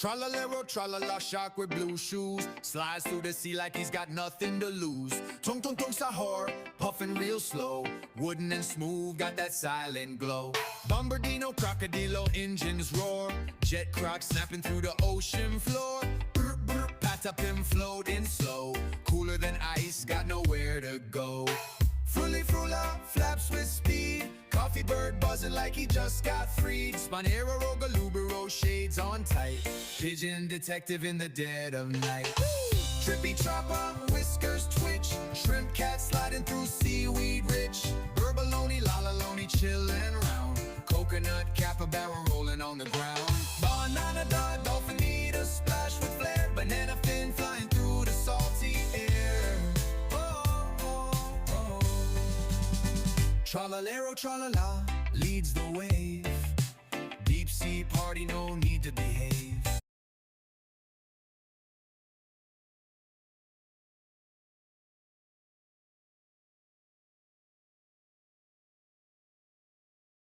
Tralalero, tralala, shark with blue shoes slides through the sea like he's got nothing to lose. Tung tung tung sahur, puffing real slow, wooden and smooth, got that silent glow. Bombardino, crocodilo, engines roar, jet croc snapping through the ocean floor. Brr, brr, pat up him floating slow, cooler than ice, got nowhere to go. Fruli frula, flaps with speed, coffee bird buzzing like he just got freed. Spanero, Rogalubero, shades on tight, pigeon detective in the dead of night. Trippy chopper, whiskers twitch, shrimp cat sliding through seaweed rich. Burbaloni, lalaloni, chillin' round, coconut capybara rolling on the ground. Banana dog, dolphin need a splash with flair, banana fin flying through the salty air. Tralalero, tralala, leads the wave. Deep sea party, no need to behave.